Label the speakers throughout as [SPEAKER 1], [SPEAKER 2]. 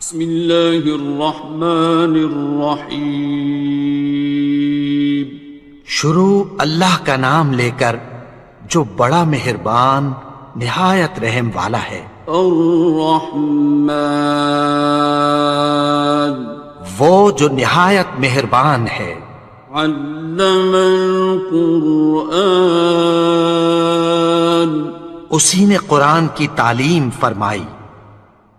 [SPEAKER 1] بسم اللہ الرحمن الرحیم۔
[SPEAKER 2] شروع اللہ کا نام لے کر جو بڑا مہربان نہایت رحم والا ہے۔
[SPEAKER 1] الرحمن،
[SPEAKER 2] وہ جو نہایت مہربان ہے۔
[SPEAKER 1] علم القرآن،
[SPEAKER 2] اسی نے قرآن کی تعلیم فرمائی۔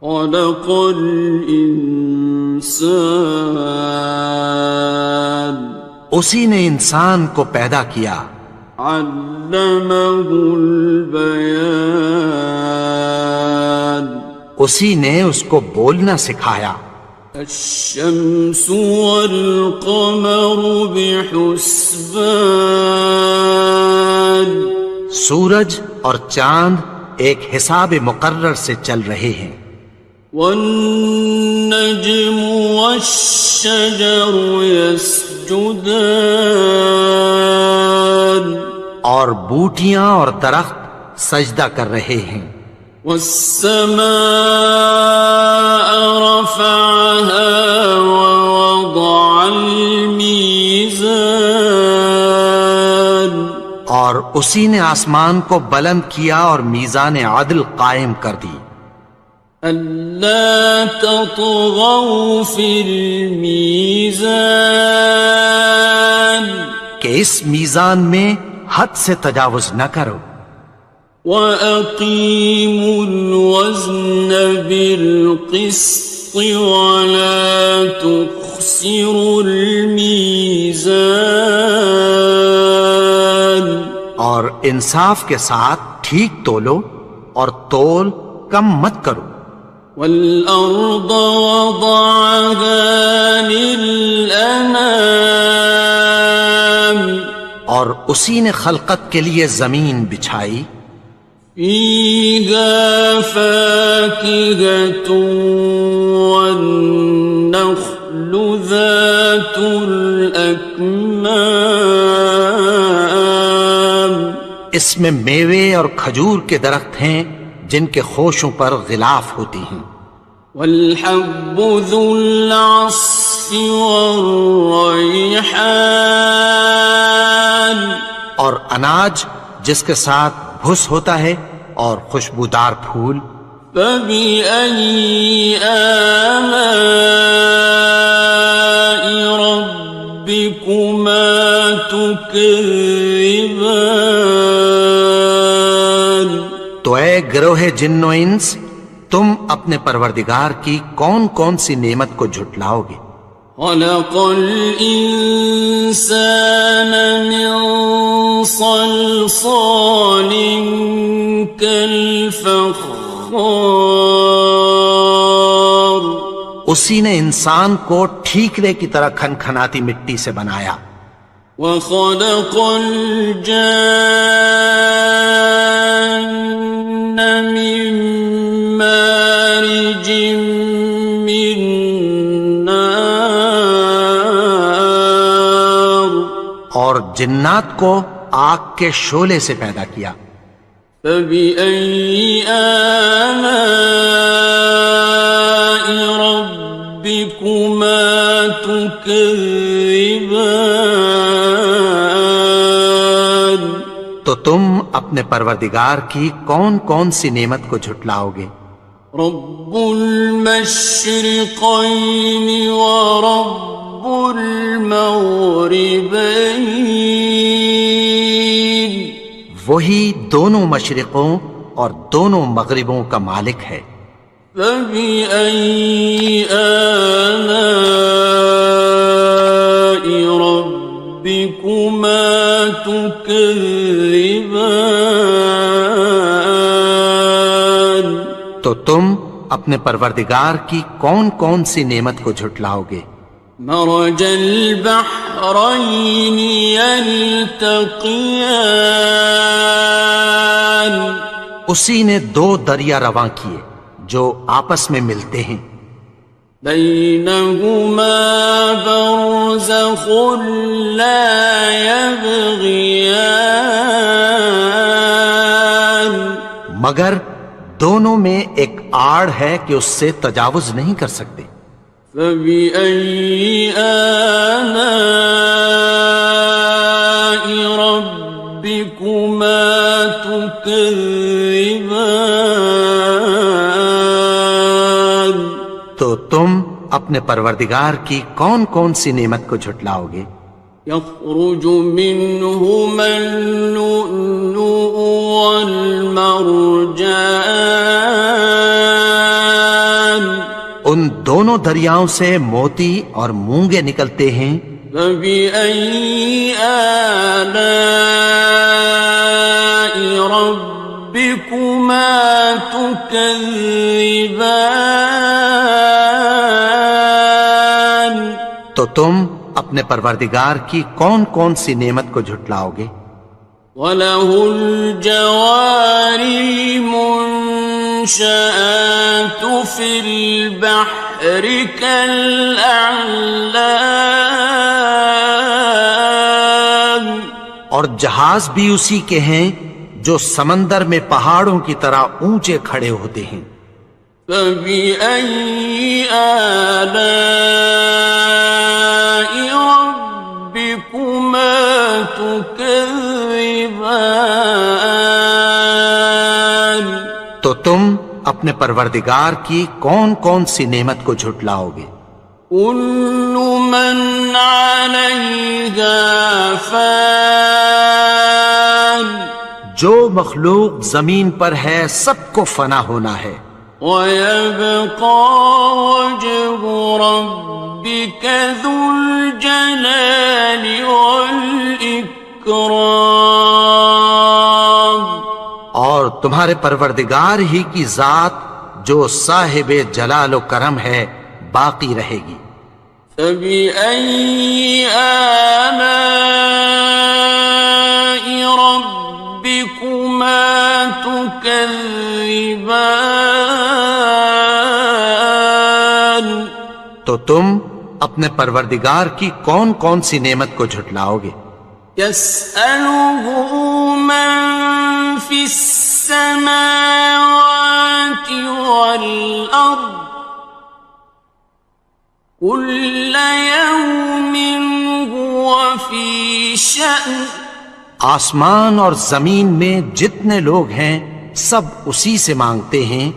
[SPEAKER 1] خلق الانسان،
[SPEAKER 2] اسی نے انسان کو پیدا کیا۔
[SPEAKER 1] علمہ البیان،
[SPEAKER 2] اسی نے اس کو بولنا سکھایا۔
[SPEAKER 1] الشمس والقمر بحسبان،
[SPEAKER 2] سورج اور چاند ایک حساب مقرر سے چل رہے ہیں۔
[SPEAKER 1] والنجم والشجر يسجدان،
[SPEAKER 2] اور بوٹیاں اور درخت سجدہ کر رہے ہیں۔
[SPEAKER 1] والسماء رفعها ووضع الميزان،
[SPEAKER 2] اور اسی نے آسمان کو بلند کیا اور میزان عدل قائم کر دی۔
[SPEAKER 1] ألا تطغوا في الميزان،
[SPEAKER 2] کہ اس میزان میں حد سے تجاوز نہ کرو۔
[SPEAKER 1] وَأَقِيمُوا الْوَزْنَ بِالْقِسْطِ وَلَا تُخْسِرُوا الْمِيزَانَ،
[SPEAKER 2] اور انصاف کے ساتھ ٹھیک تولو اور تول کم مت کرو۔
[SPEAKER 1] وَالْأَرْضَ وَضَعَهَا لِلْأَنَامِ،
[SPEAKER 2] اور اسی نے خلقت کے لیے زمین بچھائی۔
[SPEAKER 1] فِيهَا فَاكِهَةٌ وَالنَّخْلُ ذَاتُ الْأَكْمَامِ،
[SPEAKER 2] اس میں میوے اور کھجور کے درخت ہیں جن کے خوشوں پر غلاف ہوتی ہیں۔
[SPEAKER 1] وَالْحَبُّ ذُو الْعَصْفِ وَالرَّيْحَانِ،
[SPEAKER 2] اور اناج جس کے ساتھ بھس ہوتا ہے اور خوشبودار پھول۔
[SPEAKER 1] فَبِأَيِّ آلَاءِ رَبِّكُمَا تُكَذِّبَانِ،
[SPEAKER 2] تو اے گروہ جن و انس، تم اپنے پروردگار کی کون کون سی نعمت کو جھٹلاؤ گے؟
[SPEAKER 1] خَلَقَ الْإِنسَانَ مِنْ صَلْصَالٍ كَالْفَخَّارِ،
[SPEAKER 2] اسی نے انسان کو ٹھیکرے کی طرح کھنکھناتی مٹی سے بنایا۔
[SPEAKER 1] وَخَلَقَ الْجَانَّ مِن مَّارِجٍ مِّن نَّارٍ،
[SPEAKER 2] اور جنات کو آگ کے شعلے سے پیدا کیا۔
[SPEAKER 1] فَبِأَيِّ آلَاءِ رَبِّكُمَا تُكَذِّبَانِ،
[SPEAKER 2] تو تم اپنے پروردگار کی کون کون سی نعمت کو جھٹلاؤ گے؟
[SPEAKER 1] رب المشرقین ورب المغربین،
[SPEAKER 2] وہی دونوں مشرقوں اور دونوں مغربوں کا مالک ہے۔
[SPEAKER 1] فَبِأَيِّ آلَاءِ رَبِّكُمَا تُكَذِّبَانِ،
[SPEAKER 2] تو تم اپنے پروردگار کی کون کون سی نعمت کو جھٹلاؤ گے؟
[SPEAKER 1] مرج البحرین یلتقیان،
[SPEAKER 2] اسی نے دو دریا رواں کیے جو آپس میں ملتے ہیں۔
[SPEAKER 1] بینہما برزخ لا یبغیان،
[SPEAKER 2] مگر دونوں میں ایک آڑ ہے کہ اس سے تجاوز نہیں کر سکتے۔
[SPEAKER 1] فبأي آلاء ربكما تكذبان؟
[SPEAKER 2] تو تم اپنے پروردگار کی کون کون سی نعمت کو جھٹلاؤ گے؟
[SPEAKER 1] يخرج منهما اللؤلؤ والمرجان،
[SPEAKER 2] ان دونوں دریاؤں سے موتی اور مونگے نکلتے ہیں۔
[SPEAKER 1] فبأي آلاء ربكما تكذبان؟
[SPEAKER 2] تو تم اپنے پروردگار کی کون کون سی نعمت کو جھٹلاؤ گے؟
[SPEAKER 1] وَلَهُ الْجَوَارِ الْمُنشَآتُ فِي الْبَحْرِ كَالْأَعْلَامِ،
[SPEAKER 2] اور جہاز بھی اسی کے ہیں جو سمندر میں پہاڑوں کی طرح اونچے کھڑے ہوتے ہیں۔
[SPEAKER 1] فَبِأَيِّ آلَاءِ رَبِّكُمَا تُكَذِّبَانِ؟
[SPEAKER 2] تو تم اپنے پروردگار کی کون کون سی نعمت کو جھٹلاؤ گے؟
[SPEAKER 1] كُلُّ مَنْ عَلَيْهَا فَانٍ،
[SPEAKER 2] جو مخلوق زمین پر ہے سب کو فنا ہونا ہے۔
[SPEAKER 1] وَيَبْقَى وَجْهُ رَبِّكَ ذُو الْجَلَالِ وَالْإِكْرَامِ،
[SPEAKER 2] اور تمہارے پروردگار ہی کی ذات جو صاحب جلال و کرم ہے باقی رہے گی۔
[SPEAKER 1] فَبِأَيِّ آلَاءِ رَبِّكُمَا تُكَذِّبَانِ؟
[SPEAKER 2] تو تم اپنے پروردگار کی کون کون سی نعمت کو جھٹلاؤ گے؟
[SPEAKER 1] يَسْأَلُهُ مَن فِي السَّمَاوَاتِ وَالْأَرْضِ كُلَّ يَوْمٍ هُوَ فِي شَأْنٍ،
[SPEAKER 2] آسمان اور زمین میں جتنے لوگ ہیں سب اسی سے مانگتے ہیں،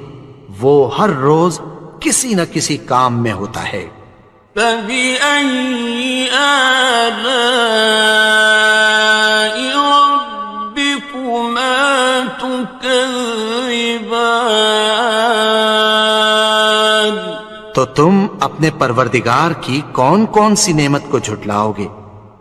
[SPEAKER 2] وہ ہر روز کسی نہ کسی کام میں ہوتا ہے۔
[SPEAKER 1] فَبِأَيِّ آلَاءِ رَبِّكُمَا تُكَذِّبَانِ؟
[SPEAKER 2] تو تم اپنے پروردگار کی کون کون سی نعمت کو جھٹلاؤ گے؟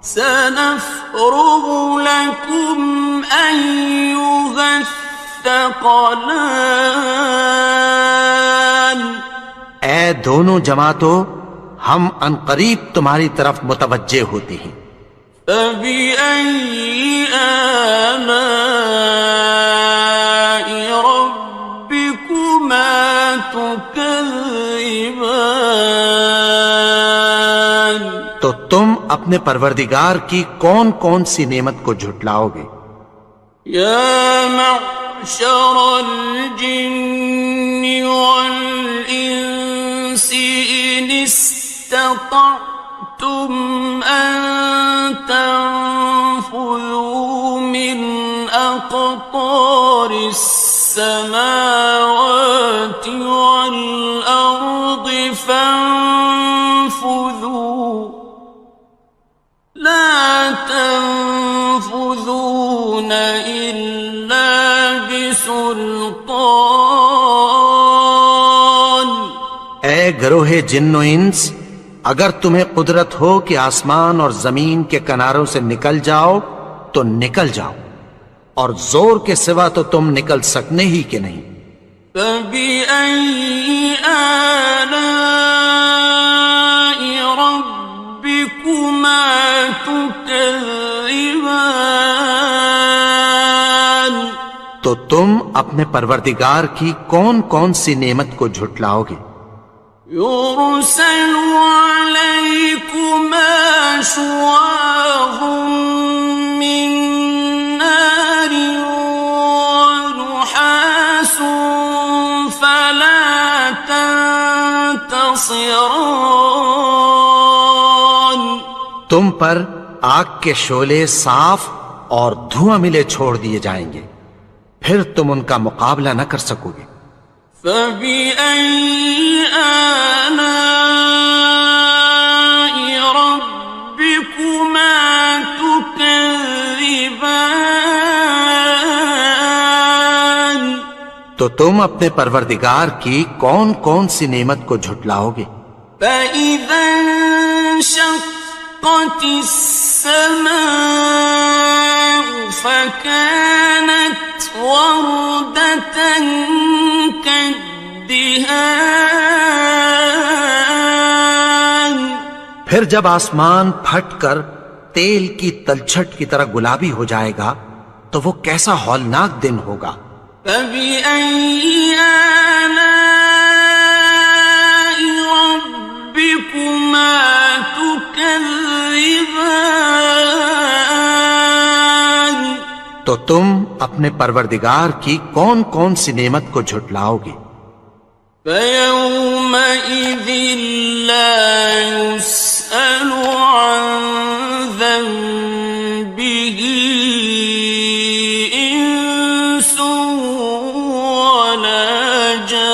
[SPEAKER 1] سَنَفْرُغُ لَكُمْ أَيُّهَ الثَّقَلَانِ،
[SPEAKER 2] اے دونوں جماعتوں، ہم عنقریب تمہاری طرف متوجہ ہوتے ہیں۔
[SPEAKER 1] فَبِأَيِّ آلَاءِ رَبِّكُمَا تُكَذِّبَانِ؟
[SPEAKER 2] تو تم اپنے پروردگار کی کون کون سی نعمت کو جھٹلاؤ گے؟
[SPEAKER 1] يَا مَعْشَرَ الْجِنِّ وَالْإِنسِ إِنِ اسْتَطَعْتُمْ أَن تَنفُذُوا مِنْ أَقْطَارِ السَّمَاوَاتِ وَالْأَرْضِ فَانفُذُوا لَا تَنفُذُونَ إِلَّا بِسُلْطَانٍ۔
[SPEAKER 2] اے گروہ جن و انس، اگر تمہیں قدرت ہو کہ آسمان اور زمین کے کناروں سے نکل جاؤ تو نکل جاؤ، اور زور کے سوا تو تم نکل سکنے ہی کہ نہیں۔
[SPEAKER 1] فَبِأَيِّ آلَاءِ رَبِّكُمَا تُكَذِّبَانِ؟
[SPEAKER 2] تو تم اپنے پروردگار کی کون کون سی نعمت کو جھٹلاؤ گے؟
[SPEAKER 1] يُرْسَلُ عَلَيْكُمَا شُوَاظٌ مِّن نَّارٍ وَنُحَاسٌ ينتصران
[SPEAKER 2] تم پر آگ کے شعلے صاف اور دھواں ملے چھوڑ دیے جائیں گے، پھر تم ان کا مقابلہ نہ کر سکو گے۔
[SPEAKER 1] فبأي آلاء ربكما تكذبان
[SPEAKER 2] تو تم اپنے پروردگار کی کون کون سی نعمت کو جھٹلاؤ گے؟
[SPEAKER 1] فإذا انشقت السماء فكانت وردة كالدهان
[SPEAKER 2] پھر جب آسمان پھٹ کر تیل کی تلچھٹ کی طرح گلابی ہو جائے گا تو وہ کیسا ہولناک دن ہوگا۔
[SPEAKER 1] فبأي آلاء ربكما تكذبان
[SPEAKER 2] تو تم اپنے پروردگار کی کون کون سی نعمت کو جھٹلاؤ گے؟
[SPEAKER 1] فيومئذ لا يسأل عن ذنبه إنس ولا جان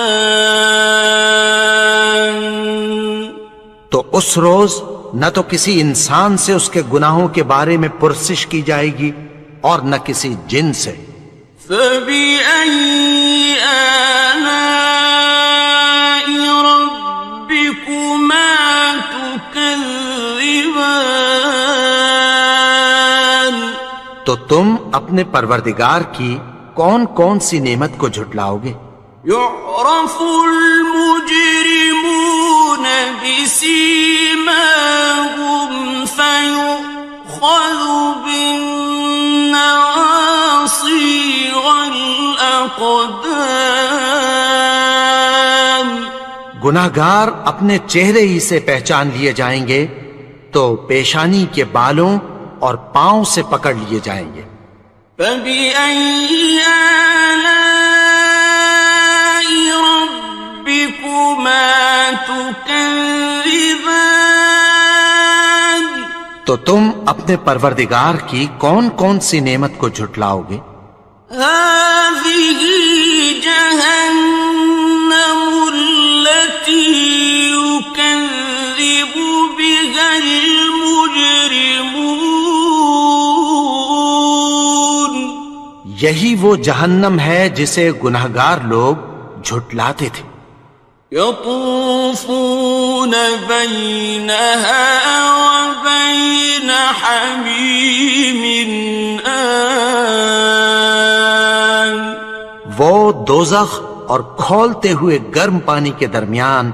[SPEAKER 2] تو اس روز نہ تو کسی انسان سے اس کے گناہوں کے بارے میں پرسش کی جائے گی اور نہ کسی جن سے۔
[SPEAKER 1] فبأي آلاء ربكما تكذبان
[SPEAKER 2] تو تم اپنے پروردگار کی کون کون سی نعمت کو جھٹلاؤ گے؟
[SPEAKER 1] يعرف المجرمون بسيماهم فيؤخذ بالنواصي والأقدام
[SPEAKER 2] گناہگار اپنے چہرے ہی سے پہچان لیے جائیں گے تو پیشانی کے بالوں اور پاؤں سے پکڑ لیے جائیں گے۔
[SPEAKER 1] فبأي آلاء ربكما تكذبان
[SPEAKER 2] تو تم اپنے پروردگار کی کون کون سی نعمت کو جھٹلاؤ گے؟
[SPEAKER 1] هذه جهنم التي يكذب بها المجرمون
[SPEAKER 2] یہی وہ جہنم ہے جسے گناہگار لوگ جھٹلاتے تھے۔
[SPEAKER 1] يطوفون بينها وبين حميم آن
[SPEAKER 2] وہ دوزخ اور کھولتے ہوئے گرم پانی کے درمیان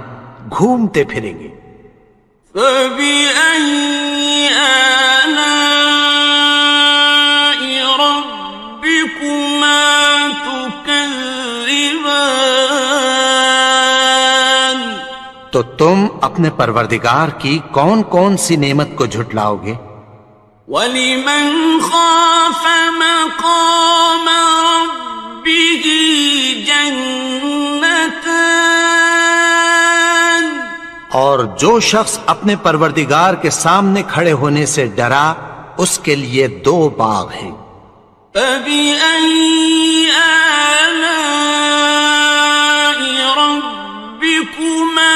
[SPEAKER 2] گھومتے پھریں گے۔
[SPEAKER 1] فبأي آلاء ربكما تكذبان
[SPEAKER 2] تو تم اپنے پروردگار کی کون کون سی نعمت کو جھٹلاؤ گے؟
[SPEAKER 1] وَلِمَنْ خَافَ مَقَامَ رَبِّهِ جَنَّتَانِ
[SPEAKER 2] اور جو شخص اپنے پروردگار کے سامنے کھڑے ہونے سے ڈرا اس کے لیے دو باغ ہیں۔
[SPEAKER 1] فَبِأَيِّ آلَاءِ رَبِّكُمَا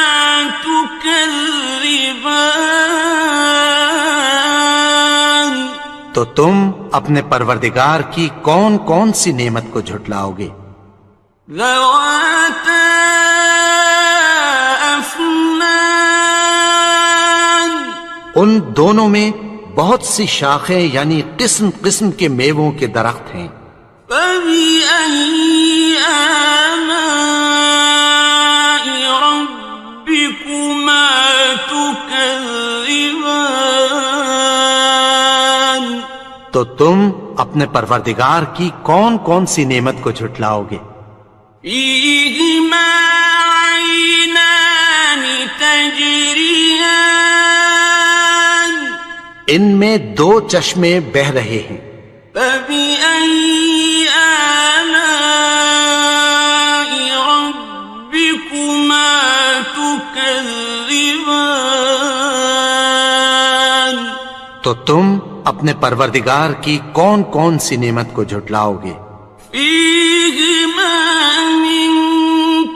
[SPEAKER 1] تُكَذِّبَانِ
[SPEAKER 2] تو تم اپنے پروردگار کی کون کون سی نعمت کو جھٹلاؤ گے؟
[SPEAKER 1] ذَوَاتَا أَفْنَانٍ
[SPEAKER 2] ان دونوں میں بہت سی شاخیں یعنی قسم قسم کے میووں کے درخت ہیں۔
[SPEAKER 1] فَبِأَيِّ آلَاءِ رَبِّكُمَا تُكَذِّبَانِ
[SPEAKER 2] تو تم اپنے پروردگار کی کون کون سی نعمت کو جھٹلاؤ گے؟
[SPEAKER 1] فِيهِمَا عَيْنَانِ تَجْرِيَانِ
[SPEAKER 2] ان میں دو چشمے بہہ رہے ہیں۔
[SPEAKER 1] فَبِأَيِّ آلَاءِ رَبِّكُمَا تُكَذِّبَانِ
[SPEAKER 2] اپنے پروردگار کی کون کون سی نعمت کو جھٹلاؤ گے؟
[SPEAKER 1] فيهما من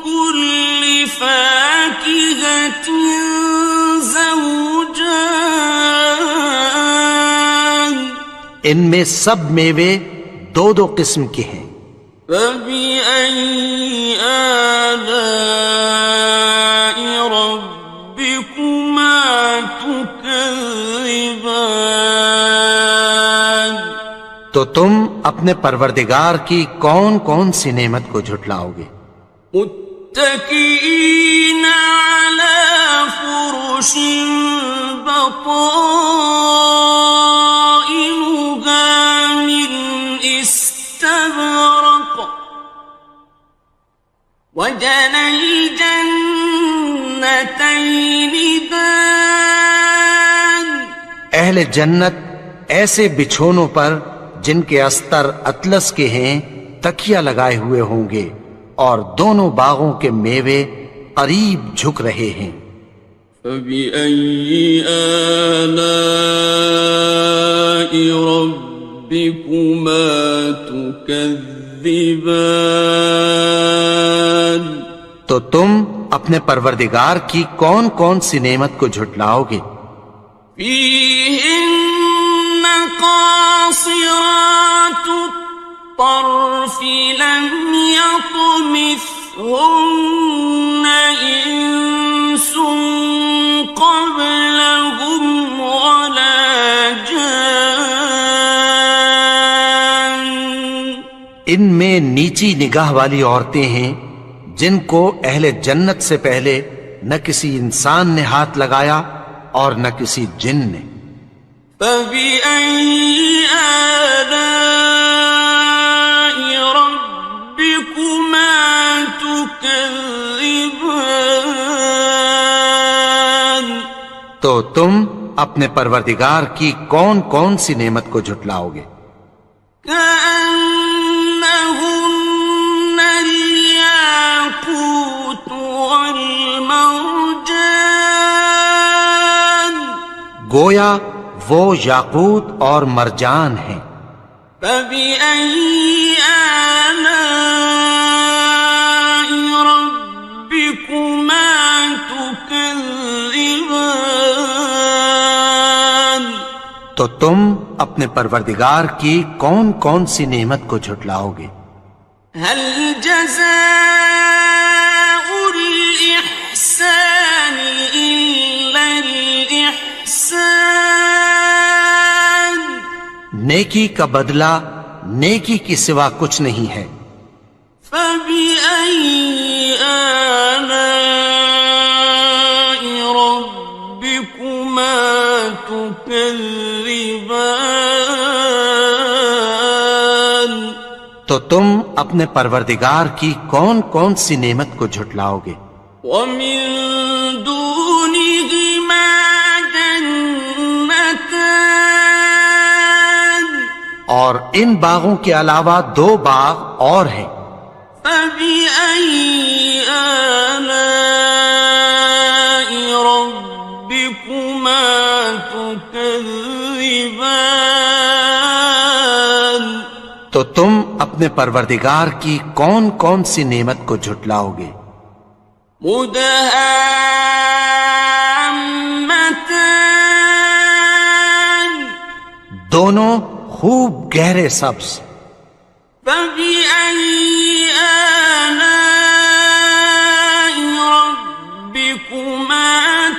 [SPEAKER 1] كل فاكهة زوجان
[SPEAKER 2] ان میں سب میوے دو دو قسم کے ہیں۔
[SPEAKER 1] فبأي آلاء ربكما تكذبان
[SPEAKER 2] تو تم اپنے پروردگار کی کون کون سی نعمت کو جھٹلاؤ گے؟
[SPEAKER 1] متكئين على فرش بطائنها من استبرق وجنى الجنتين دان
[SPEAKER 2] اہل جنت ایسے بچھونوں پر جن کے استر اطلس کے ہیں تکیہ لگائے ہوئے ہوں گے، اور دونوں باغوں کے میوے قریب جھک رہے ہیں۔
[SPEAKER 1] فبأي آلاء ربكما تكذبان
[SPEAKER 2] تو تم اپنے پروردگار کی کون کون سی نعمت کو جھٹلاؤ گے؟
[SPEAKER 1] فيهن قاصرات الطرف لم يطمثهن إنس قبلهم ولا جان
[SPEAKER 2] ان میں نیچی نگاہ والی عورتیں ہیں جن کو اہل جنت سے پہلے نہ کسی انسان نے ہاتھ لگایا اور نہ کسی جن نے۔
[SPEAKER 1] فبأي آلاء ربكما تكذبان
[SPEAKER 2] تو تم اپنے پروردگار کی کون کون سی نعمت کو جھٹلاؤ گے؟
[SPEAKER 1] كأنهن الياقوت والمرجان
[SPEAKER 2] گویا وہ یاقوت اور مرجان ہیں۔
[SPEAKER 1] فبأي آلاء ربكما تكذبان
[SPEAKER 2] تو تم اپنے پروردگار کی کون کون سی نعمت کو جھٹلاؤ گے؟
[SPEAKER 1] هل جزاء الإحسان إلا الإحسان
[SPEAKER 2] نیکی کا بدلہ نیکی کی سوا کچھ نہیں ہے۔
[SPEAKER 1] فبأي آلاء ربكما تكذبان
[SPEAKER 2] تو تم اپنے پروردگار کی کون کون سی نعمت کو جھٹلاؤ گے؟
[SPEAKER 1] ومن دونهما جنتان
[SPEAKER 2] اور ان باغوں کے علاوہ دو باغ اور ہیں۔
[SPEAKER 1] فبأي آلاء ربكما تكذبان
[SPEAKER 2] تو تم اپنے پروردگار کی کون کون سی نعمت کو جھٹلاؤ گے؟
[SPEAKER 1] مدهامتان
[SPEAKER 2] دونوں خوب گہرے سبز۔
[SPEAKER 1] فبأي آلاء ربكما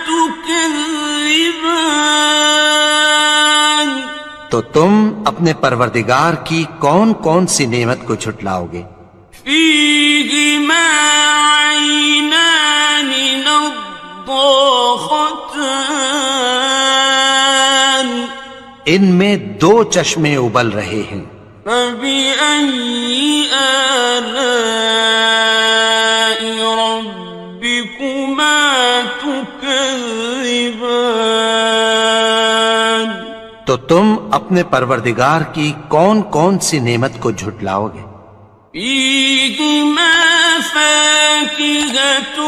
[SPEAKER 1] تكذبان
[SPEAKER 2] تو تم اپنے پروردگار کی کون کون سی نعمت کو جھٹلاؤ گے؟
[SPEAKER 1] فيهما عينان نضاختان
[SPEAKER 2] ان میں دو چشمے ابل رہے ہیں۔
[SPEAKER 1] فبأي آلاء ربكما تكذبان
[SPEAKER 2] تو تم اپنے پروردگار کی کون کون سی نعمت کو جھٹلاؤ گے؟
[SPEAKER 1] فيهما فاكهة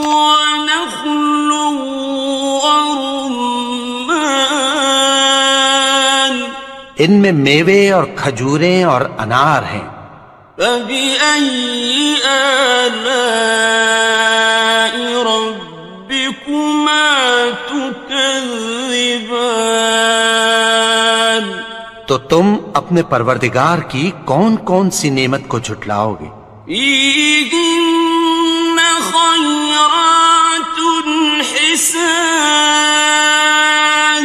[SPEAKER 1] ونخل ورمان
[SPEAKER 2] ان میں میوے اور کھجوریں اور انار ہیں.
[SPEAKER 1] فبأي آلاء ربكما تكذبان.
[SPEAKER 2] تو تم اپنے پروردگار کی کون کون سی نعمت کو جھٹلاؤ گے؟
[SPEAKER 1] فيهن خيرات حسان.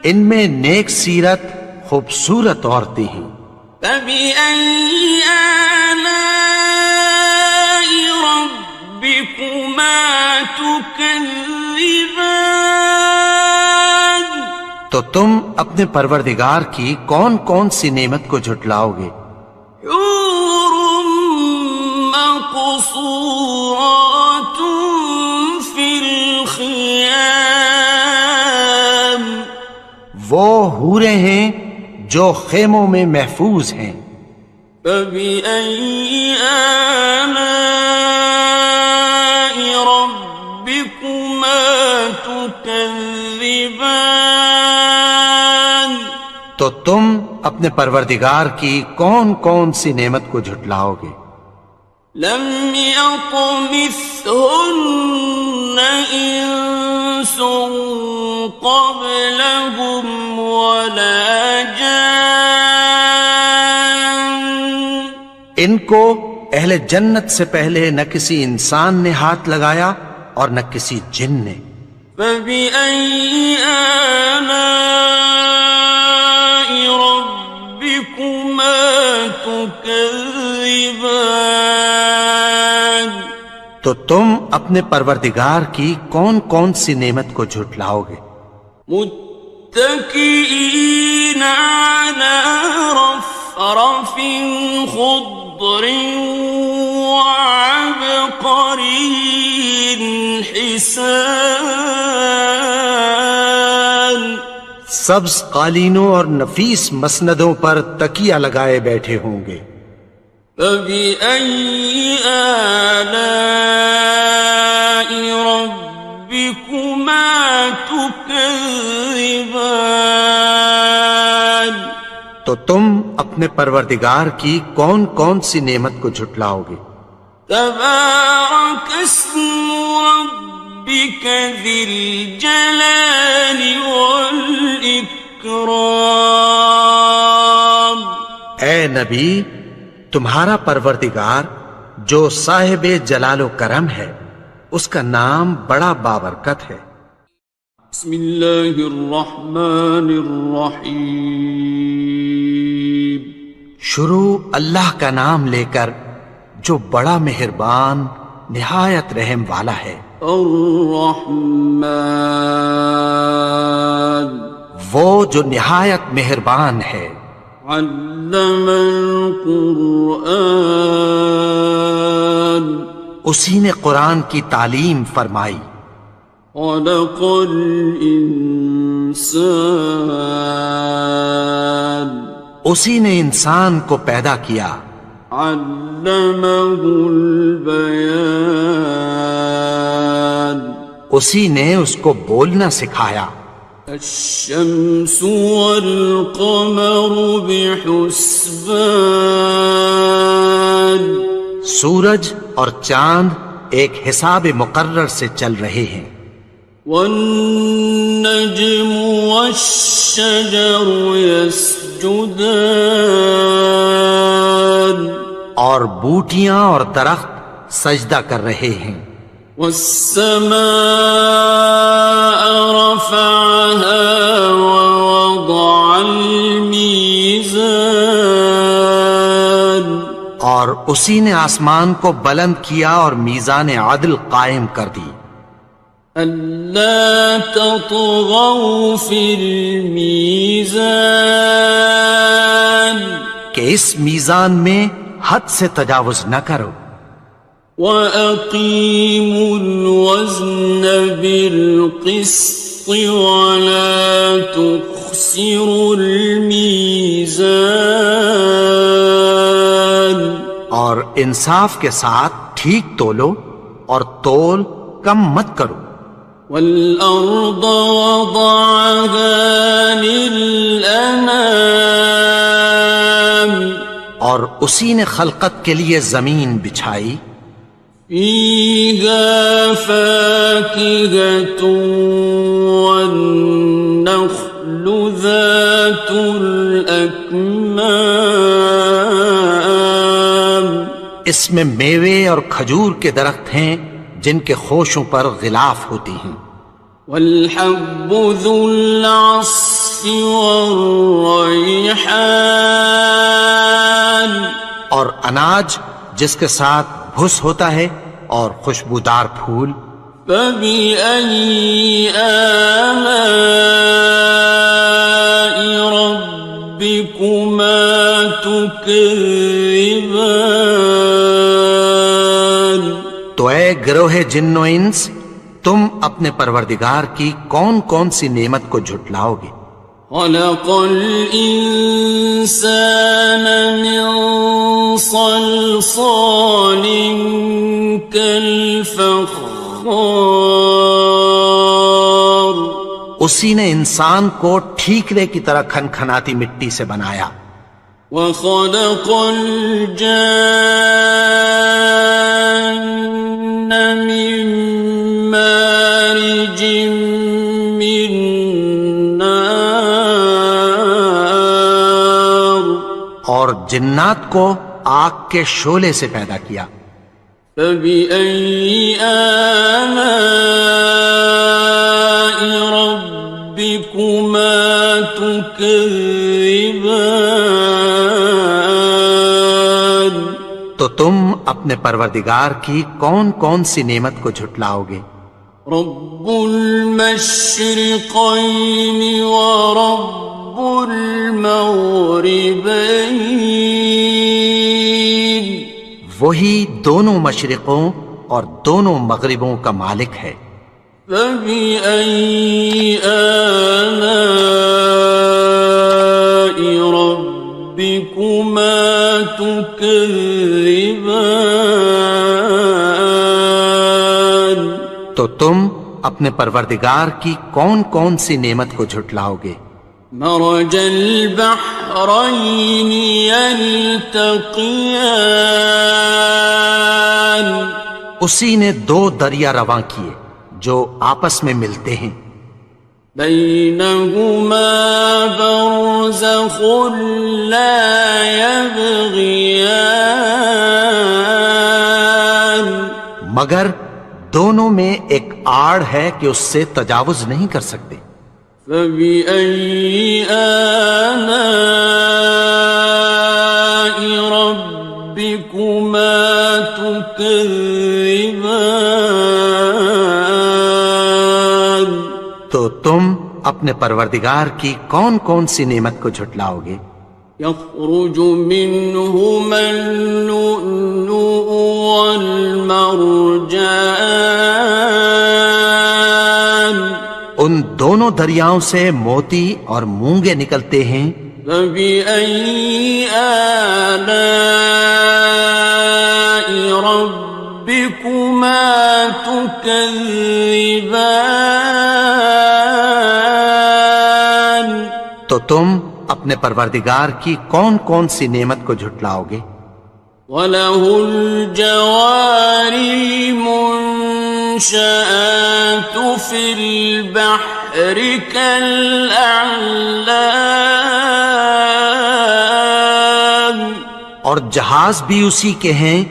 [SPEAKER 2] ان میں نیک سیرت خوبصورت عورتیں ہیں.
[SPEAKER 1] فبأي آلاء ربكما تكذبان.
[SPEAKER 2] تو تم اپنے پروردگار کی کون کون سی نعمت کو جھٹلاؤ گے؟
[SPEAKER 1] حور مقصورات في الخيام.
[SPEAKER 2] وہ حوریں ہیں جو خیموں میں محفوظ ہیں.
[SPEAKER 1] فبأي آلاء ربكما تكذبان.
[SPEAKER 2] تو تم اپنے پروردگار کی کون کون سی نعمت کو جھٹلاؤ گے؟
[SPEAKER 1] لم يطمثهن إنس قبلهم ولا جان.
[SPEAKER 2] ان کو اہل جنت سے پہلے نہ کسی انسان نے ہاتھ لگایا اور نہ کسی جن نے.
[SPEAKER 1] فبأي آلاء ربكما تكذبان.
[SPEAKER 2] تو تم اپنے پروردگار کی کون کون سی نعمت کو جھٹلاؤ گے؟
[SPEAKER 1] متكئين على رفرف خضر وعبقري حسان.
[SPEAKER 2] سبز قالینوں اور نفیس مسندوں پر تکیہ لگائے بیٹھے ہوں گے.
[SPEAKER 1] فبأي آلاء ربكما تكذبان.
[SPEAKER 2] تو تم اپنے پروردگار کی کون کون سی نعمت کو جھٹلاؤ گے؟
[SPEAKER 1] تبارك اسم ربك ذي الجلال والإكرام.
[SPEAKER 2] اے نبی، تمہارا پروردگار جو صاحب جلال و کرم ہے، اس کا نام بڑا بابرکت ہے.
[SPEAKER 1] بسم اللہ الرحمن الرحیم.
[SPEAKER 2] شروع اللہ کا نام لے کر جو بڑا مہربان نہایت رحم والا ہے.
[SPEAKER 1] الرحمن
[SPEAKER 2] وہ جو نہایت مہربان ہے.
[SPEAKER 1] علم القرآن
[SPEAKER 2] اسی نے قرآن کی تعلیم فرمائی.
[SPEAKER 1] خلق الانسان
[SPEAKER 2] اسی نے انسان کو پیدا کیا.
[SPEAKER 1] علمہ البیان
[SPEAKER 2] اسی نے اس کو بولنا سکھایا.
[SPEAKER 1] الشمس والقمر بحسبان
[SPEAKER 2] سورج اور چاند ایک حساب مقرر سے چل رہے ہیں.
[SPEAKER 1] والنجم والشجر يسجدان
[SPEAKER 2] اور بوٹیاں اور درخت سجدہ کر رہے ہیں.
[SPEAKER 1] والسماء رفعها ووضع الميزان
[SPEAKER 2] اور اسی نے آسمان کو بلند کیا اور میزان عدل قائم کر دی.
[SPEAKER 1] ألا تطغوا في الميزان
[SPEAKER 2] کہ اس میزان میں حد سے تجاوز نہ کرو.
[SPEAKER 1] وَأَقِيمُوا الْوَزْنَ بِالْقِسْطِ وَلَا تُخْسِرُوا الْمِيزَانَ
[SPEAKER 2] اور انصاف کے ساتھ ٹھیک تولو اور تول کم مت کرو.
[SPEAKER 1] والأرض وضعها للأنام
[SPEAKER 2] اور اسی نے خلقت کے لیے زمین بچھائی،
[SPEAKER 1] فيها فاكهة والنخل ذات الأكمام
[SPEAKER 2] اس میں میوے اور کھجور کے درخت ہیں جن کے خوشوں پر غلاف ہوتی ہیں،
[SPEAKER 1] والحب ذو العصف والريحان
[SPEAKER 2] اور اناج جس کے ساتھ بھس ہوتا ہے اور خوشبودار پھول۔
[SPEAKER 1] فبأي آلاء ربكما تكذبان
[SPEAKER 2] تو اے گروہ جن و انس، تم اپنے پروردگار کی کون کون سی نعمت کو جھٹلاؤ گے؟
[SPEAKER 1] خلق الإنسان من صلصال كالفخار
[SPEAKER 2] اسی نے انسان کو ٹھیکرے کی طرح کھنکھناتی مٹی سے بنایا،
[SPEAKER 1] وخلق الجان من مارج من نار
[SPEAKER 2] اور جنات کو آگ کے شعلے سے پیدا کیا۔
[SPEAKER 1] فبأي آلاء ربكما تكذبان
[SPEAKER 2] تو تم اپنے پروردگار کی کون کون سی نعمت کو جھٹلاؤ گے؟
[SPEAKER 1] رب المشرقين ورب المغربين
[SPEAKER 2] وہی دونوں مشرقوں اور دونوں مغربوں کا مالک ہے۔
[SPEAKER 1] فبأي آلاء ربكما تكذبان
[SPEAKER 2] تو تم اپنے پروردگار کی کون کون سی نعمت کو جھٹلاؤ گے؟
[SPEAKER 1] مرج البحرين يلتقيان
[SPEAKER 2] اسی نے دو دریا رواں کیے جو آپس میں ملتے ہیں،
[SPEAKER 1] بينهما برزخ لا يبغيان
[SPEAKER 2] مگر دونوں میں ایک آڑ ہے کہ اس سے تجاوز نہیں کر سکتے۔
[SPEAKER 1] فبأي آلاء ربكما تكذبان
[SPEAKER 2] تو تم اپنے پروردگار کی کون کون سی نعمت کو جھٹلاؤ گے؟
[SPEAKER 1] يخرج منهما اللؤلؤ والمرجان
[SPEAKER 2] ان دونوں دریاؤں سے موتی اور مونگے نکلتے ہیں۔
[SPEAKER 1] فبأي آلاء ربكما تكذبان
[SPEAKER 2] تو تم اپنے پروردگار کی کون کون سی نعمت کو جھٹلاؤ گے؟
[SPEAKER 1] وَلَهُ الْجَوَارِ الْمُنشَآتُ فِي الْبَحْرِ كَالْأَعْلَامِ
[SPEAKER 2] اور جہاز بھی اسی کے ہیں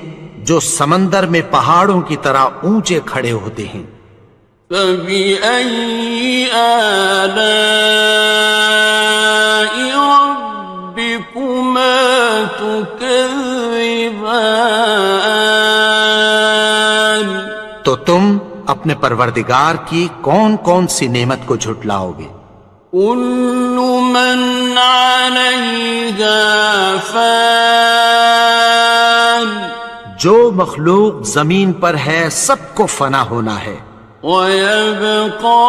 [SPEAKER 2] جو سمندر میں پہاڑوں کی طرح اونچے کھڑے ہوتے ہیں۔
[SPEAKER 1] فبأي آلاء ربكما تكذبان
[SPEAKER 2] تو تم اپنے پروردگار کی کون کون سی نعمت کو جھٹلاؤ گے؟
[SPEAKER 1] كل من عليها فان
[SPEAKER 2] جو مخلوق زمین پر ہے سب کو فنا ہونا ہے،
[SPEAKER 1] ويبقى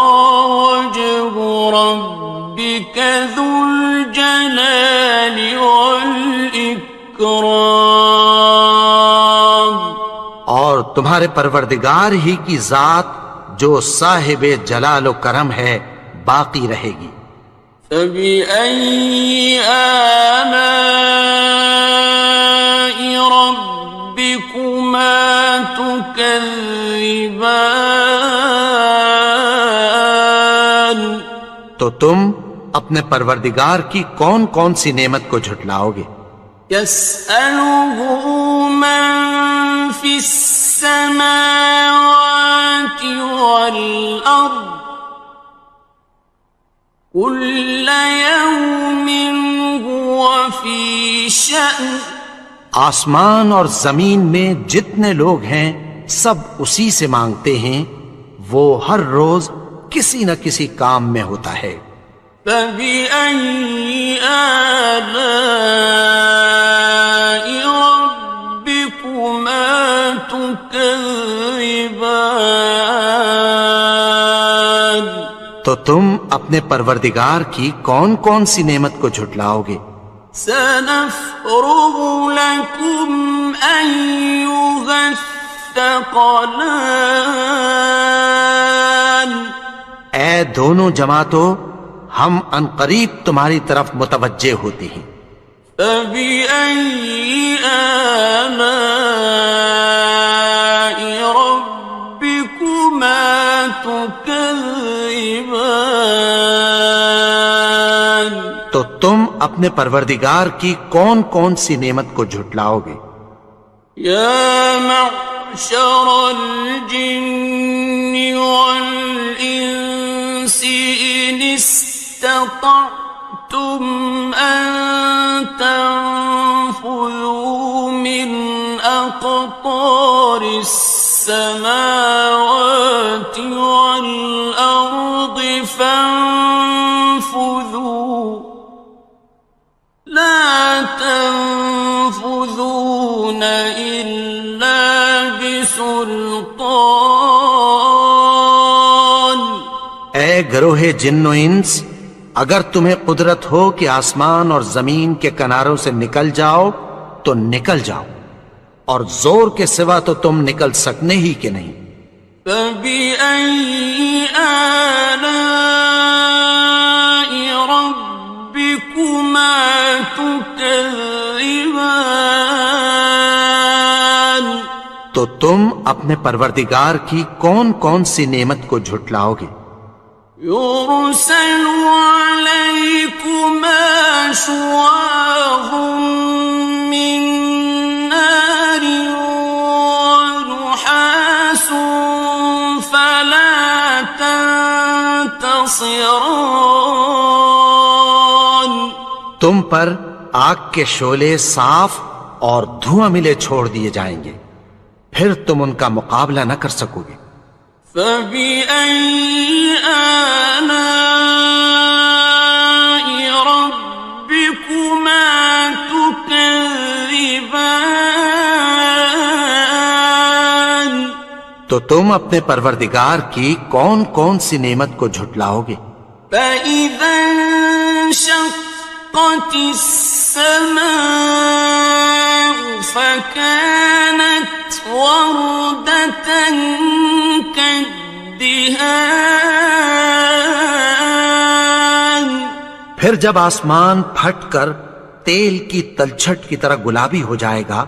[SPEAKER 1] وجه ربك ذو الجلال والإكرام
[SPEAKER 2] اور تمہارے پروردگار ہی کی ذات جو صاحب جلال و کرم ہے باقی رہے گی۔
[SPEAKER 1] فَبِأَيِّ آلَاءِ رَبِّكُمَا تُكَذِّبَانِ؟
[SPEAKER 2] تو تم اپنے پروردگار کی کون کون سی نعمت کو جھٹلاؤ گے؟
[SPEAKER 1] يَسْأَلُهُ مَن فِي السَّمَاوَاتِ وَالْأَرْضِ كُلَّ يَوْمٍ هُوَ فِي شَأْنٍ۔
[SPEAKER 2] آسمان اور زمین میں جتنے لوگ ہیں سب اسی سے مانگتے ہیں، وہ ہر روز کسی نہ کسی کام میں ہوتا ہے۔
[SPEAKER 1] فَبِأَيِّ آلَاءِ رَبِّكُمَا تُكَذِّبَانِ؟
[SPEAKER 2] تو تم اپنے پروردگار کی کون کون سی نعمت کو جھٹلاؤ گے؟
[SPEAKER 1] سَنَفْرُغُ لَكُمْ أَيُّهَ الثَّقَلَانِ۔
[SPEAKER 2] اے دونوں جماعتوں، ہم عنقریب تمہاری طرف متوجہ ہوتے ہیں۔
[SPEAKER 1] فَبِأَيِّ آلَاءِ رَبِّكُمَا تُكَذِّبَانِ؟
[SPEAKER 2] تو تم اپنے پروردگار کی کون کون سی نعمت کو جھٹلاؤ گے؟
[SPEAKER 1] یا معشر الجن والانس ان استطعتم ان تنفذوا من اقطار السماوات والارض فانفذوا لا تنفذون إلا بسلطان۔
[SPEAKER 2] اے گروہ جن و انس، اگر تمہیں قدرت ہو کہ آسمان اور زمین کے کناروں سے نکل جاؤ تو نکل جاؤ، اور زور کے سوا تو تم نکل سکنے ہی کہ نہیں۔
[SPEAKER 1] فَبِأَيِّ آلَاءِ رَبِّكُمَا تُكَذِّبَانِ؟
[SPEAKER 2] تو تم اپنے پروردگار کی کون کون سی نعمت کو جھٹلاؤ گے؟
[SPEAKER 1] يُرْسَلُ عَلَيْكُمَا شُوَاظٌ مِّن نَّارٍ وَنُحَاسٌ فَلَا تَنتَصِرَانِ۔
[SPEAKER 2] تم پر آگ کے شعلے صاف اور دھواں ملے چھوڑ دیے جائیں گے، پھر تم ان کا مقابلہ نہ کر سکو گے۔
[SPEAKER 1] فَبِأَيِّ آلَاءِ رَبِّكُمَا تُكَذِّبَانِ؟
[SPEAKER 2] تو تم اپنے پروردگار کی کون کون سی نعمت کو جھٹلاؤ گے؟
[SPEAKER 1] فَإِذَا انشَقَّتِ السَّمَاءُ فَكَانَتْ وَرْدَةً كَالدِّهَانِ۔
[SPEAKER 2] پھر جب آسمان پھٹ کر تیل کی تلچھٹ کی طرح گلابی ہو جائے گا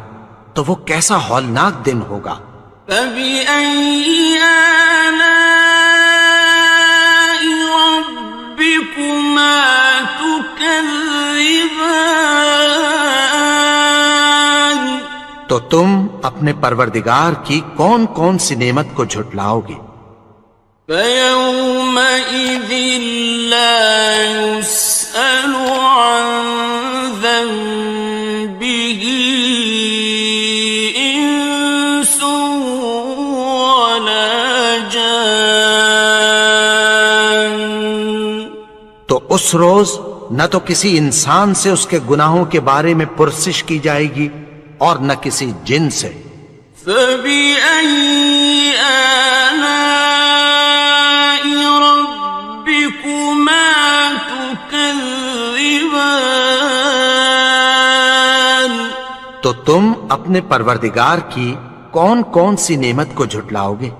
[SPEAKER 2] تو وہ کیسا ہولناک دن ہوگا۔
[SPEAKER 1] فَبِأَيِّ آلَاءِ رَبِّكُمَا تُكَذِّبَانِ؟
[SPEAKER 2] تو تم اپنے پروردگار کی کون کون سی نعمت کو جھٹلاؤ گے؟
[SPEAKER 1] فَيَوْمَئِذٍ لَا يُسْأَلُ عَن ذَنبِهِ إِنسٌ وَلَا جَانٌ۔
[SPEAKER 2] تو اس روز نہ تو کسی انسان سے اس کے گناہوں کے بارے میں پرسش کی جائے گی اور نہ کسی جن سے۔
[SPEAKER 1] فَبِأَيِّ آلَاءِ رَبِّكُمَا تُكَذِّبَانِ؟
[SPEAKER 2] تو تم اپنے پروردگار کی کون کون سی نعمت کو جھٹلاؤ گے؟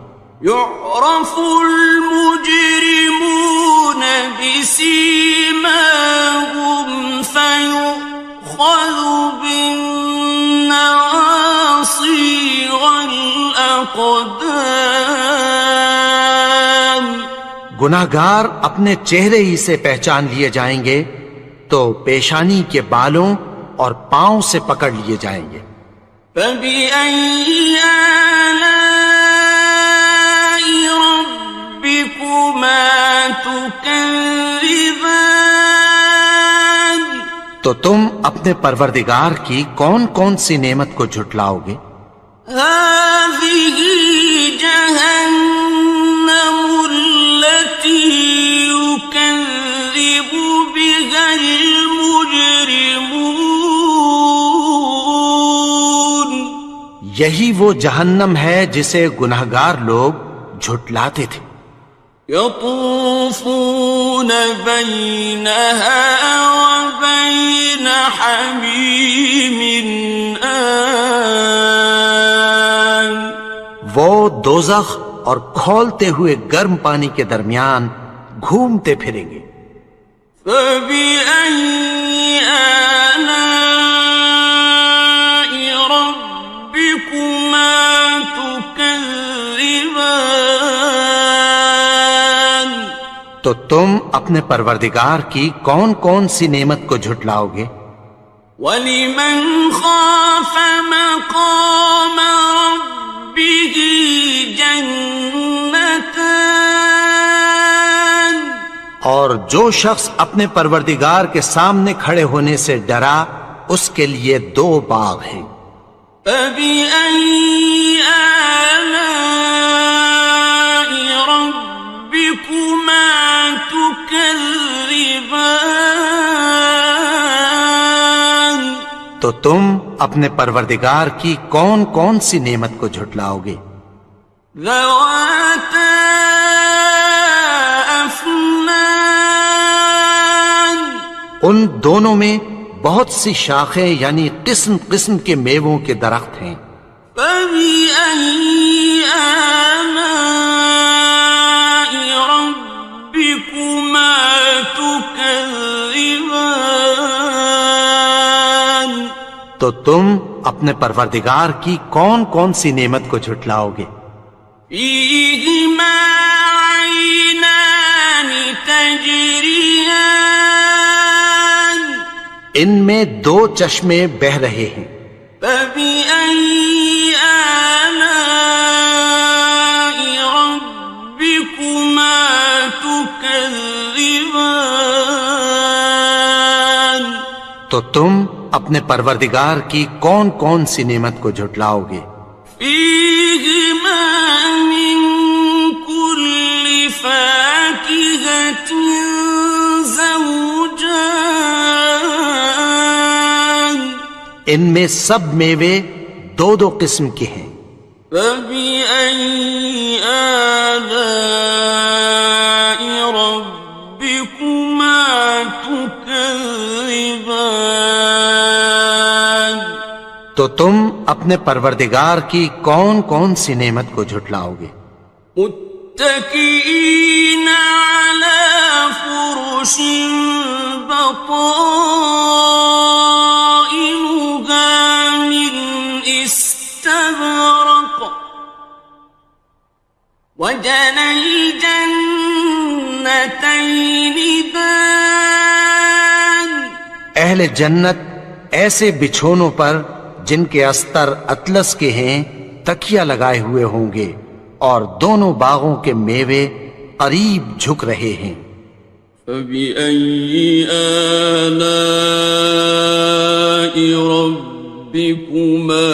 [SPEAKER 1] يعرف المجرمون بسيماهم فيؤخذ بالنواصي والأقدام.
[SPEAKER 2] گناہگار اپنے چہرے ہی سے پہچان لیے جائیں گے تو پیشانی کے بالوں اور پاؤں سے پکڑ لیے جائیں گے.
[SPEAKER 1] فَبِأَيِّ آلَاءِ رَبِّكُمَا تُكَذِّبَانِ.
[SPEAKER 2] تو تم اپنے پروردگار کی کون کون سی نعمت کو جھٹلاؤ گے؟
[SPEAKER 1] هَٰذِهِ جَهَنَّمُ الَّتِي يُكَذِّبُ بِهَا الْمُجْرِمُونَ.
[SPEAKER 2] یہی وہ جہنم ہے جسے گناہگار لوگ جھٹلاتے تھے.
[SPEAKER 1] يطوفون بينها وبين حميم آن.
[SPEAKER 2] وہ دوزخ اور کھولتے ہوئے گرم پانی کے درمیان گھومتے پھریں گے.
[SPEAKER 1] فبأي آلاء ربكما تكذبان.
[SPEAKER 2] تو تم اپنے پروردگار کی کون کون سی نعمت کو جھٹلاؤ گے؟
[SPEAKER 1] وَلِمَنْ خَافَ مَقَامَ رَبِّهِ جَنَّتَانِ.
[SPEAKER 2] اور جو شخص اپنے پروردگار کے سامنے کھڑے ہونے سے ڈرا اس کے لیے 2 باغ ہیں.
[SPEAKER 1] فَبِأَيِّ آلَاءِ رَبِّكُمَا تُكَذِّبَانِ.
[SPEAKER 2] تو تم اپنے پروردگار کی کون کون سی نعمت کو جھٹلاؤ گے؟
[SPEAKER 1] ذَوَاتَا أَفْنَانٍ.
[SPEAKER 2] ان دونوں میں بہت سی شاخیں یعنی قسم قسم کے میووں کے درخت ہیں.
[SPEAKER 1] فَبِأَيِّ آلَاءِ رَبِّكُمَا تُكَذِّبَانِ.
[SPEAKER 2] تو تم اپنے پروردگار کی کون کون سی نعمت کو جھٹلاؤ گے؟
[SPEAKER 1] فِيهِمَا عَيْنَانِ تَجْرِيَانِ.
[SPEAKER 2] ان میں 2 چشمے بہہ رہے ہیں.
[SPEAKER 1] فَبِأَيِّ آلَاءِ رَبِّكُمَا تُكَذِّبَانِ.
[SPEAKER 2] تو تم اپنے پروردگار کی کون کون سی نعمت کو جھٹلاؤ گے؟
[SPEAKER 1] فِيهِمَا مِن كُلِّ فَاكِهَةٍ زَوْجَانِ.
[SPEAKER 2] ان میں سب میوے 2 قسم کے ہیں.
[SPEAKER 1] فَبِأَيِّ آلَاءِ رَبِّكُمَا تُكَذِّبَانِ.
[SPEAKER 2] تو تم اپنے پروردگار کی کون کون سی نعمت کو جھٹلاؤ گے؟
[SPEAKER 1] متكئين على فرش بطائنها من استبرق وجنى الجنتين دان.
[SPEAKER 2] اہل جنت ایسے بچھونوں پر جن کے استر اطلس کے ہیں تکیہ لگائے ہوئے ہوں گے اور دونوں باغوں کے میوے قریب جھک رہے ہیں.
[SPEAKER 1] فَبِأَيِّ آلَاءِ رَبِّكُمَا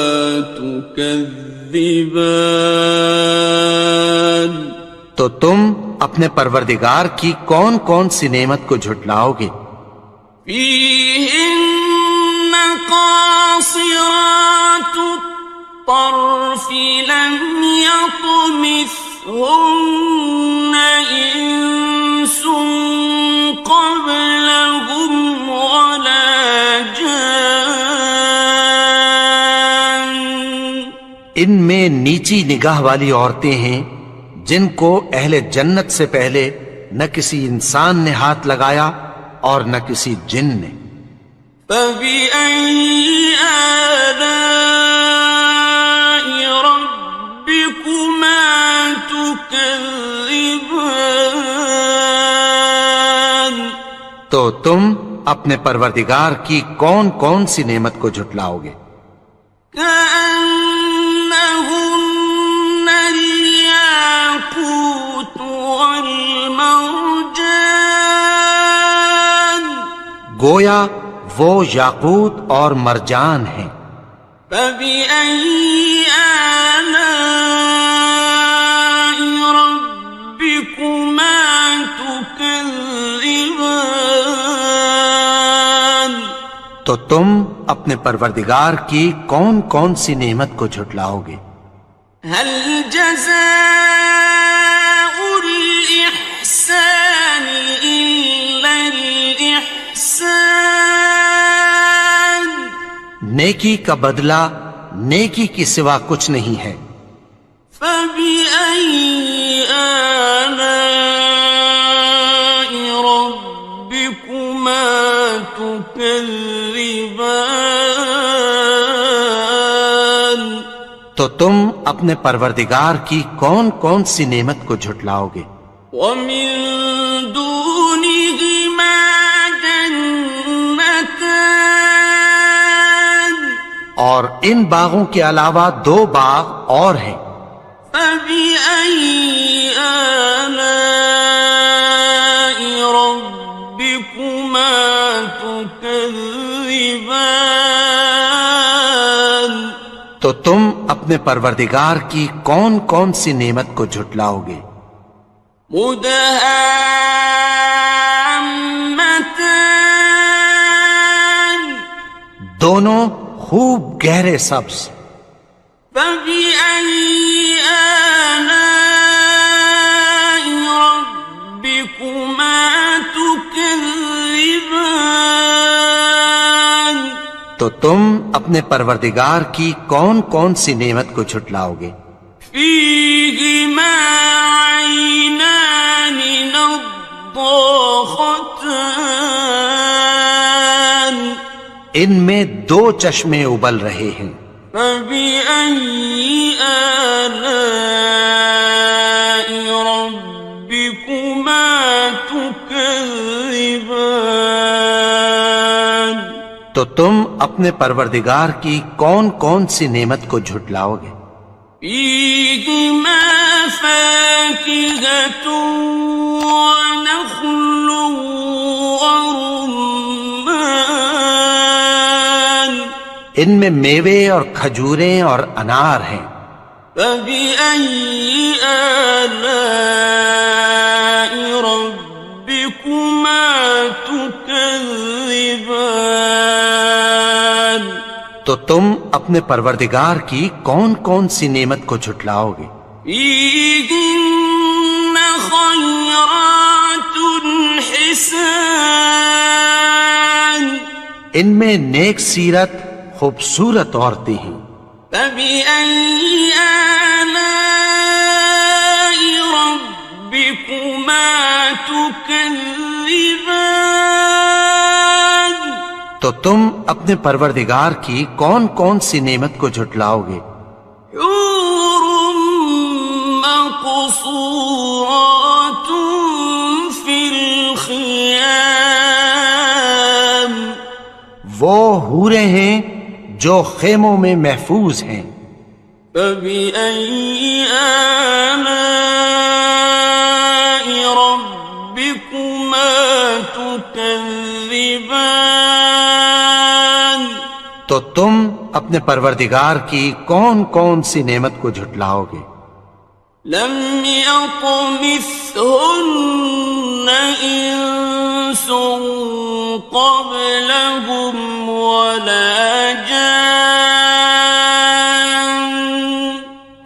[SPEAKER 1] تُكَذِّبَانِ.
[SPEAKER 2] تو تم اپنے پروردگار کی کون کون سی نعمت کو جھٹلاؤ گے؟
[SPEAKER 1] فِيهِنَّ قَاصِرَاتُ الطَّرْفِ لَمْ يَطْمِثْهُنَّ إِنسٌ قَبْلَهُمْ وَلَا جَانٌّ.
[SPEAKER 2] ان میں نیچی نگاہ والی عورتیں ہیں جن کو اہل جنت سے پہلے نہ کسی انسان نے ہاتھ لگایا اور نہ کسی جن نے۔
[SPEAKER 1] فَبِأَيِّ آلَاءِ رَبِّكُمَا تُكَذِّبَانِ؟
[SPEAKER 2] تو تم اپنے پروردگار کی کون کون سی نعمت کو جھٹلاؤ گے؟
[SPEAKER 1] كَأَنَّهُنَّ الْيَاقُوتُ وَالْمَرْجَانُ،
[SPEAKER 2] گویا وہ یاقوت اور مرجان ہیں۔
[SPEAKER 1] فَبِأَيِّ آلَاءِ رَبِّكُمَا تُكَذِّبَانِ؟
[SPEAKER 2] تو تم اپنے پروردگار کی کون کون سی نعمت کو جھٹلاؤ گے؟
[SPEAKER 1] هَلْ جَزَاءُ الْإِحْسَانِ إِلَّا الْإِحْسَانُ؟
[SPEAKER 2] نیکی کا بدلہ نیکی کی سوا کچھ نہیں ہے۔
[SPEAKER 1] فَبِأَيِّ آلَاءِ رَبِّكُمَا تُكَذِّبَانِ؟
[SPEAKER 2] تو تم اپنے پروردگار کی کون کون سی نعمت کو جھٹلاؤ گے؟
[SPEAKER 1] وَمِن دُونِهِمَا جَنَّتَانِ،
[SPEAKER 2] اور ان باغوں کے علاوہ دو باغ اور ہیں۔
[SPEAKER 1] فَبِأَيِّ آلَاءِ رَبِّكُمَا تُكَذِّبَانِ؟
[SPEAKER 2] تو تم اپنے پروردگار کی کون کون سی نعمت کو جھٹلاؤ گے؟
[SPEAKER 1] مُدْهَامَّتَانِ،
[SPEAKER 2] دونوں خوب گہرے سبز۔
[SPEAKER 1] فَبِأَيِّ آلَاءِ رَبِّكُمَا تُكَذِّبَانِ؟
[SPEAKER 2] تو تم اپنے پروردگار کی کون کون سی نعمت کو جھٹلاؤ گے؟
[SPEAKER 1] فِيهِمَا عَيْنَانِ نَضَّاخَتَانِ،
[SPEAKER 2] ان میں دو چشمے ابل رہے ہیں۔
[SPEAKER 1] فَبِأَيِّ آلَاءِ رَبِّكُمَا تُكَذِّبَانِ؟
[SPEAKER 2] تو تم اپنے پروردگار کی کون کون سی نعمت کو جھٹلاؤ گے؟
[SPEAKER 1] فِيهِمَا فَاكِهَةٌ وَنَخْلٌ وَرُمَّانٌ،
[SPEAKER 2] ان میں میوے اور کھجوریں اور انار ہیں۔
[SPEAKER 1] فَبِأَيِّ آلَاءِ رَبِّكُمَا تُكَذِّبَانِ؟
[SPEAKER 2] تو تم اپنے پروردگار کی کون کون سی نعمت کو جھٹلاؤ گے؟
[SPEAKER 1] فِيهِنَّ خَيْرَاتٌ حِسَانٌ،
[SPEAKER 2] ان میں نیک سیرت خوبصورت عورتیں ہیں۔
[SPEAKER 1] فَبِأَيِّ آلَاءِ رَبِّكُمَا تُكَذِّبَانِ؟
[SPEAKER 2] تو تم اپنے پروردگار کی کون کون سی نعمت کو جھٹلاؤ گے؟
[SPEAKER 1] حور مقصورات فی الخیام،
[SPEAKER 2] وہ حوریں ہیں جو خیموں میں محفوظ ہیں۔
[SPEAKER 1] فَبِأَيِّ آلَاءِ رَبِّكُمَا تُكَذِّبَانِ؟
[SPEAKER 2] تو تم اپنے پروردگار کی کون کون سی نعمت کو جھٹلاؤ گے؟
[SPEAKER 1] لم يطمثهن انس قبلهم ولا جان،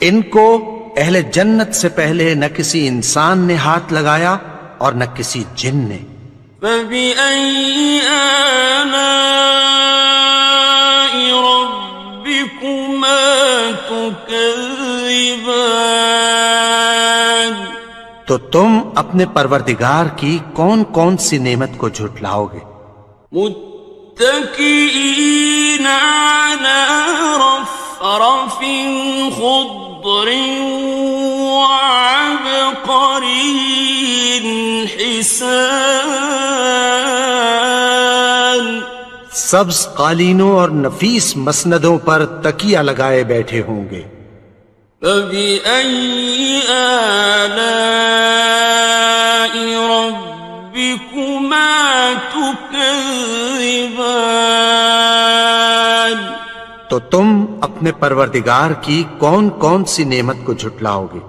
[SPEAKER 2] ان کو اہل جنت سے پہلے نہ کسی انسان نے ہاتھ لگایا اور نہ کسی جن نے۔
[SPEAKER 1] فَبِأَيِّ آلَاءِ رَبِّكُمَا تُكَذِّبَانِ؟
[SPEAKER 2] تو تم اپنے پروردگار کی کون کون سی نعمت کو جھٹلاؤ گے؟
[SPEAKER 1] متكئين على رفرف خضر وعبقري حسان،
[SPEAKER 2] سبز قالینوں اور نفیس مسندوں پر تکیہ لگائے بیٹھے ہوں گے۔
[SPEAKER 1] فبأي آلاء ربكما تكذبان،
[SPEAKER 2] تو تم اپنے پروردگار کی کون کون سی نعمت کو جھٹلاؤ گے؟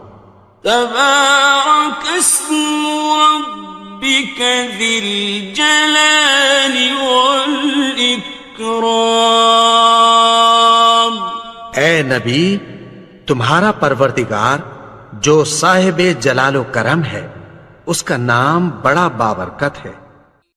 [SPEAKER 1] تبارك اسم ربك ذي الجلال والإكرام،
[SPEAKER 2] اے نبی، تمہارا پروردگار جو صاحب جلال و کرم ہے، اس کا نام بڑا بابرکت ہے۔